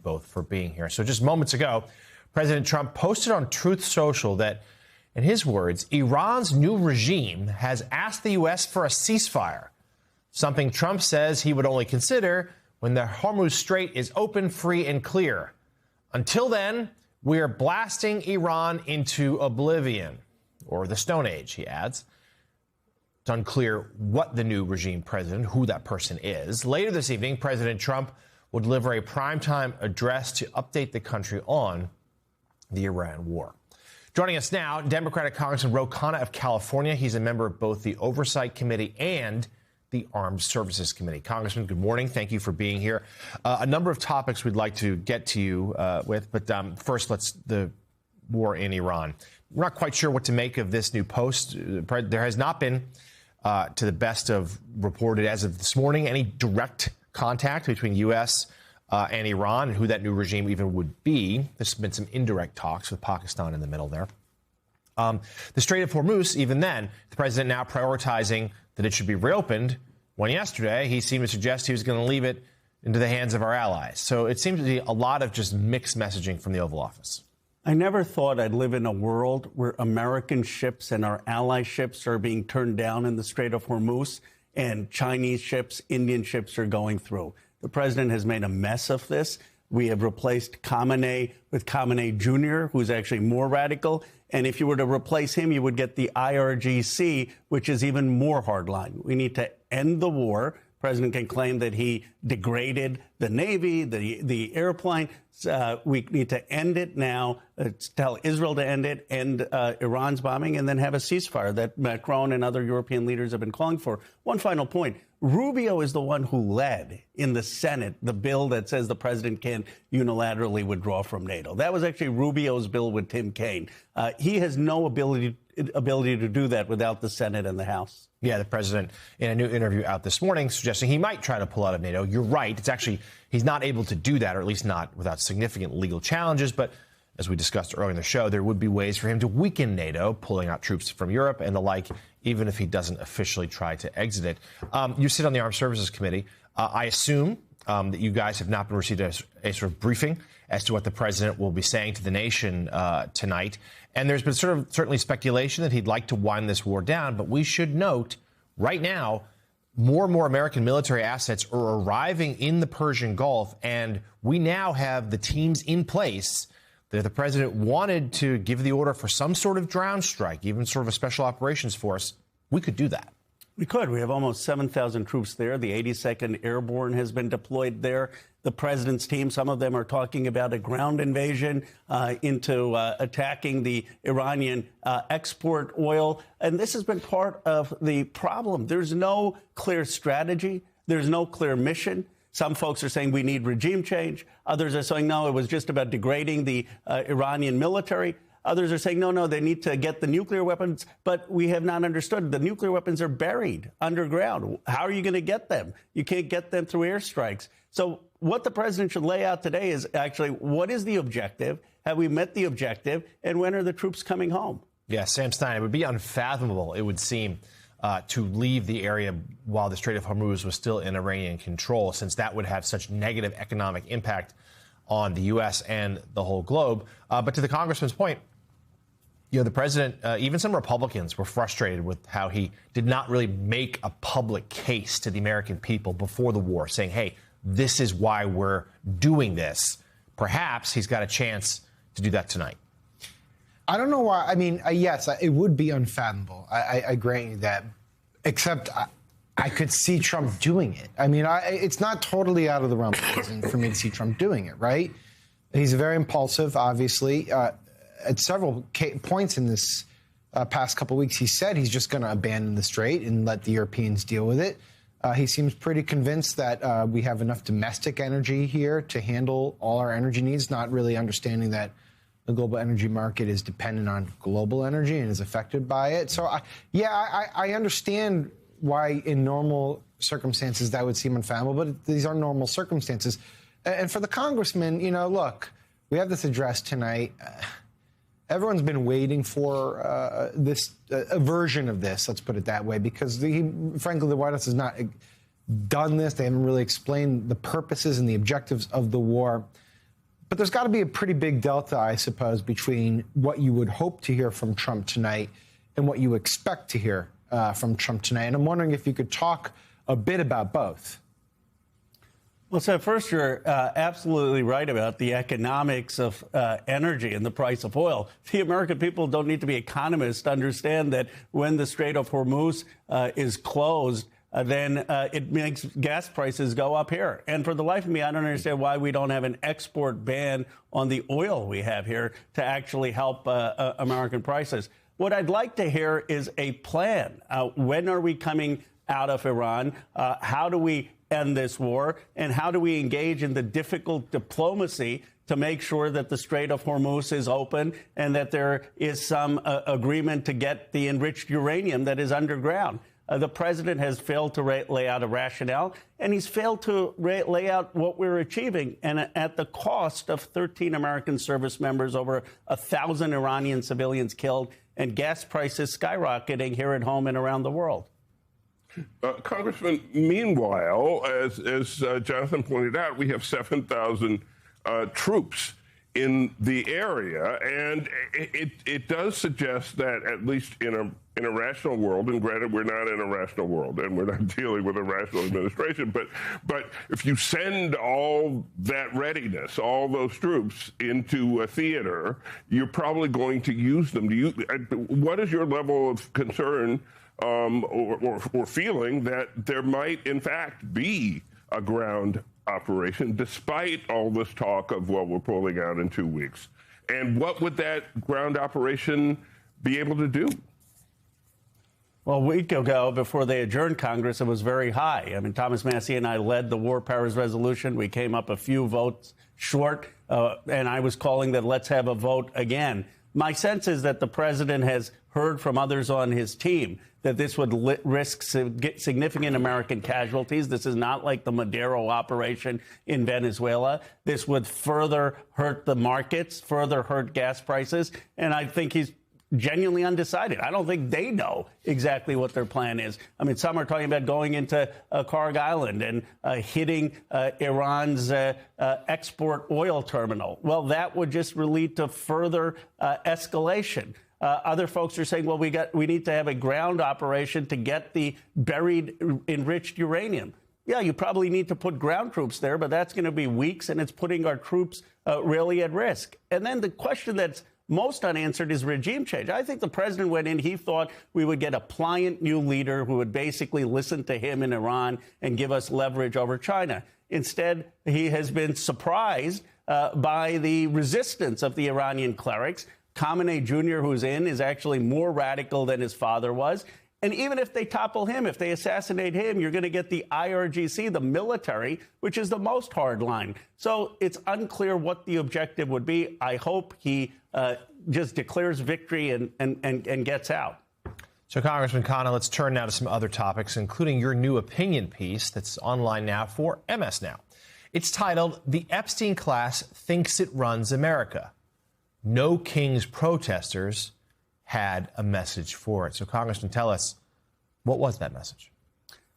both for being here. So just moments ago, President Trump posted on Truth Social that, in his words, Iran's new regime has asked the U.S. for a ceasefire, something Trump says he would only consider when the Hormuz Strait is open, free, and clear. Until then, we are blasting Iran into oblivion, or the Stone Age, he adds. It's unclear what the new regime president, who that person is. Later this evening, President Trump will deliver a primetime address to update the country on the Iran war. Joining us now, Democratic Congressman Ro Khanna of California. He's a member of both the Oversight Committee and the Armed Services Committee. Congressman, good morning. Thank you for being here. A number of topics we'd like to get to you with, but first, the war in Iran. We're not quite sure what to make of this new post. There has not been, to the best of reported as of this morning, any direct contact between U.S. And Iran and who that new regime even would be. There's been some indirect talks with Pakistan in the middle there. The Strait of Hormuz, even then, the president now prioritizing that it should be reopened, when yesterday he seemed to suggest he was going to leave it into the hands of our allies. So it seems to be a lot of just mixed messaging from the Oval Office. I never thought I'd live in a world where American ships and our ally ships are being turned down in the Strait of Hormuz and Chinese ships, Indian ships are going through. The president has made a mess of this. We have replaced Khamenei with Khamenei Jr., who's actually more radical. And if you were to replace him, you would get the IRGC, which is even more hardline. We need to end the war. The president can claim that he degraded the Navy, the airplane. We need to end it now, tell Israel to end it, end Iran's bombing, and then have a ceasefire that Macron and other European leaders have been calling for. One final point. Rubio is the one who led in the Senate the bill that says the president can unilaterally withdraw from NATO. That was actually Rubio's bill with Tim Kaine. He has no ability to do that without the Senate and the House. Yeah, the president, in a new interview out this morning, suggesting he might try to pull out of NATO. You're right. It's actually, he's not able to do that, or at least not without significant legal challenges. But as we discussed earlier in the show, there would be ways for him to weaken NATO, pulling out troops from Europe and the like, even if he doesn't officially try to exit it. You sit on the Armed Services Committee. I assume that you guys have not been received a sort of briefing as to what the president will be saying to the nation tonight. And there's been certainly speculation that he'd like to wind this war down. But we should note right now, more and more American military assets are arriving in the Persian Gulf. And we now have the teams in place that if the president wanted to give the order for some sort of drone strike, even sort of a special operations force, we could do that. We could. We have almost 7,000 troops there. The 82nd Airborne has been deployed there. The president's team, some of them are talking about a ground invasion into attacking the Iranian export oil. And this has been part of the problem. There's no clear strategy. There's no clear mission. Some folks are saying we need regime change. Others are saying, no, it was just about degrading the Iranian military. Others are saying, no, they need to get the nuclear weapons. But we have not understood. The nuclear weapons are buried underground. How are you going to get them? You can't get them through airstrikes. So what the president should lay out today is actually what is the objective? Have we met the objective? And when are the troops coming home? Yeah, Sam Stein, it would be unfathomable, it would seem, to leave the area while the Strait of Hormuz was still in Iranian control, since that would have such negative economic impact on the U.S. and the whole globe. But to the congressman's point, the president, even some Republicans were frustrated with how he did not really make a public case to the American people before the war, saying, hey, this is why we're doing this. Perhaps he's got a chance to do that tonight. I don't know why. I mean, yes, it would be unfathomable. I grant you that. Except I could see Trump doing it. I mean, it's not totally out of the realm of reason for me to see Trump doing it, right? He's very impulsive, obviously. At several points in this past couple of weeks, he said he's just going to abandon the strait and let the Europeans deal with it. He seems pretty convinced that we have enough domestic energy here to handle all our energy needs, not really understanding that the global energy market is dependent on global energy and is affected by it. So, I understand why in normal circumstances that would seem unfathomable, but these are normal circumstances. And for the congressman, look, we have this address tonight. Everyone's been waiting for a version of this, let's put it that way, because frankly, the White House has not done this. They haven't really explained the purposes and the objectives of the war. But there's got to be a pretty big delta, I suppose, between what you would hope to hear from Trump tonight and what you expect to hear from Trump tonight. And I'm wondering if you could talk a bit about both. Well, so first, you're absolutely right about the economics of energy and the price of oil. The American people don't need to be economists to understand that when the Strait of Hormuz is closed, then it makes gas prices go up here. And for the life of me, I don't understand why we don't have an export ban on the oil we have here to actually help American prices. What I'd like to hear is a plan. When are we coming out of Iran? How do we end this war? And how do we engage in the difficult diplomacy to make sure that the Strait of Hormuz is open and that there is some agreement to get the enriched uranium that is underground? The president has failed to lay out a rationale, and he's failed to lay out what we're achieving, and at the cost of 13 American service members, over 1,000 Iranian civilians killed, and gas prices skyrocketing here at home and around the world. Congressman, meanwhile, as Jonathan pointed out, we have 7,000 troops in the area, and it does suggest that, at least in a rational world, and granted we're not in a rational world and we're not dealing with a rational administration, but if you send all that readiness, all those troops into a theater, you're probably going to use them. What is your level of concern or feeling that there might in fact be a ground operation, despite all this talk of, well, we're pulling out in 2 weeks? And what would that ground operation be able to do? Well, a week ago, before they adjourned Congress, it was very high. I mean, Thomas Massie and I led the War Powers Resolution. We came up a few votes short, and I was calling that let's have a vote again. My sense is that the president has heard from others on his team that this would risk significant American casualties. This is not like the Maduro operation in Venezuela. This would further hurt the markets, further hurt gas prices. And I think he's genuinely undecided. I don't think they know exactly what their plan is. I mean, some are talking about going into Kharg Island and hitting Iran's export oil terminal. Well, that would just lead to further escalation. Other folks are saying, well, we need to have a ground operation to get the buried enriched uranium. Yeah, you probably need to put ground troops there, but that's going to be weeks, and it's putting our troops really at risk. And then the question that's most unanswered is regime change. I think the president went in, he thought we would get a pliant new leader who would basically listen to him in Iran and give us leverage over China. Instead, he has been surprised by the resistance of the Iranian clerics. Khamenei Jr., who's in, is actually more radical than his father was. And even if they topple him, if they assassinate him, you're going to get the IRGC, the military, which is the most hardline. So it's unclear what the objective would be. I hope he just declares victory and gets out. So, Congressman Khanna, let's turn now to some other topics, including your new opinion piece that's online now for MS Now. It's titled, "The Epstein Class Thinks It Runs America. No King's Protesters Had a Message for It." So, Congressman, tell us, what was that message?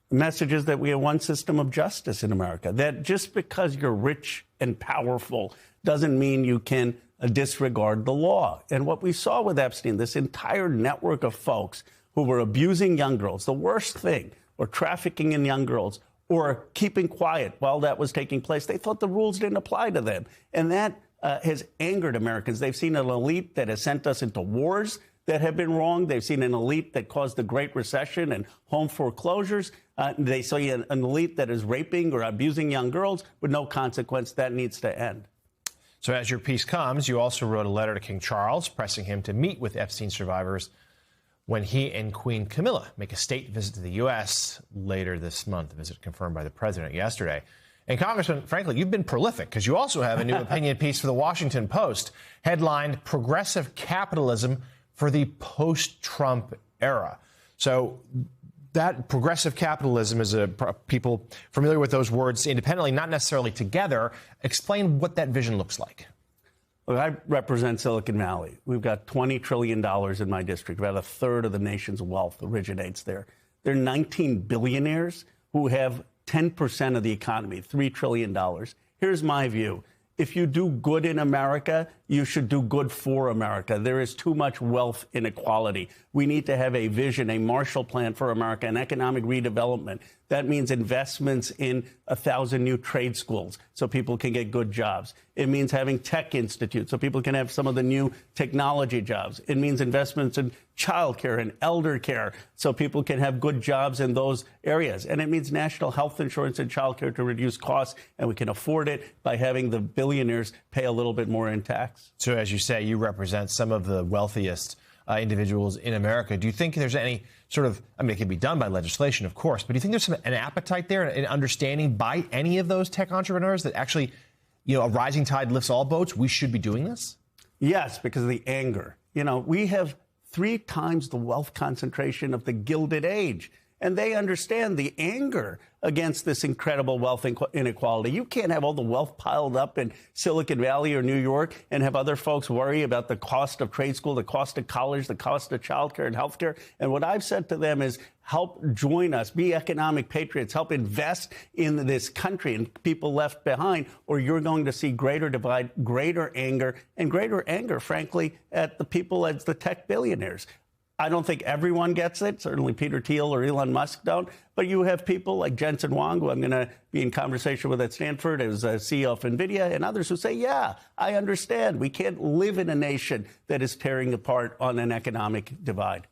The message is that we have one system of justice in America, that just because you're rich and powerful doesn't mean you can disregard the law. And what we saw with Epstein, this entire network of folks who were abusing young girls, the worst thing, or trafficking in young girls, or keeping quiet while that was taking place, they thought the rules didn't apply to them. And that has angered Americans. They've seen an elite that has sent us into wars that have been wrong. They've seen an elite that caused the Great Recession and home foreclosures. They see an elite that is raping or abusing young girls with no consequence. That needs to end. So as your piece comes, you also wrote a letter to King Charles pressing him to meet with Epstein survivors when he and Queen Camilla make a state visit to the U.S. later this month, a visit confirmed by the president yesterday. And, Congressman, frankly, you've been prolific because you also have a new opinion piece for the Washington Post headlined "Progressive Capitalism for the Post-Trump Era." So that progressive capitalism is people familiar with those words independently, not necessarily together. Explain what that vision looks like. Look, I represent Silicon Valley. We've got $20 trillion in my district. About a third of the nation's wealth originates there. There are 19 billionaires who have 10% of the economy, $3 trillion. Here's my view. if you do good in America, you should do good for America. There is too much wealth inequality. We need to have a vision, a Marshall Plan for America, an economic redevelopment. That means investments in 1,000 new trade schools so people can get good jobs. It means having tech institutes so people can have some of the new technology jobs. It means investments in childcare and elder care so people can have good jobs in those areas. And it means national health insurance and childcare to reduce costs, and we can afford it by having the billionaires pay a little bit more in tax. So as you say, you represent some of the wealthiest individuals in America. Do you think there's any sort of, I mean, it can be done by legislation, of course, but do you think there's an appetite there, an understanding by any of those tech entrepreneurs that actually, a rising tide lifts all boats? We should be doing this? Yes, because of the anger. We have 3 times the wealth concentration of the Gilded Age. And they understand the anger against this incredible wealth inequality. You can't have all the wealth piled up in Silicon Valley or New York and have other folks worry about the cost of trade school, the cost of college, the cost of childcare and healthcare. And what I've said to them is help join us, be economic patriots, help invest in this country and people left behind, or you're going to see greater divide, greater anger, frankly, at the people as the tech billionaires. I don't think everyone gets it. Certainly Peter Thiel or Elon Musk don't. But you have people like Jensen Huang, who I'm going to be in conversation with at Stanford as CEO of NVIDIA, and others who say, yeah, I understand. We can't live in a nation that is tearing apart on an economic divide.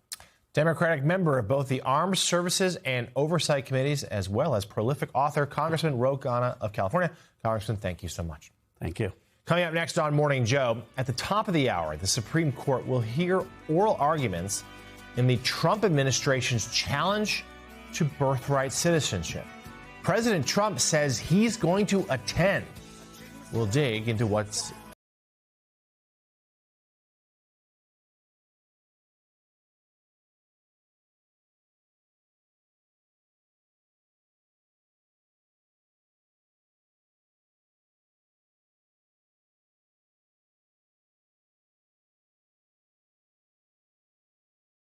Democratic member of both the Armed Services and Oversight Committees, as well as prolific author, Congressman Ro Khanna of California. Congressman, thank you so much. Thank you. Coming up next on Morning Joe, at the top of the hour, the Supreme Court will hear oral arguments in the Trump administration's challenge to birthright citizenship. President Trump says he's going to attend. We'll dig into what's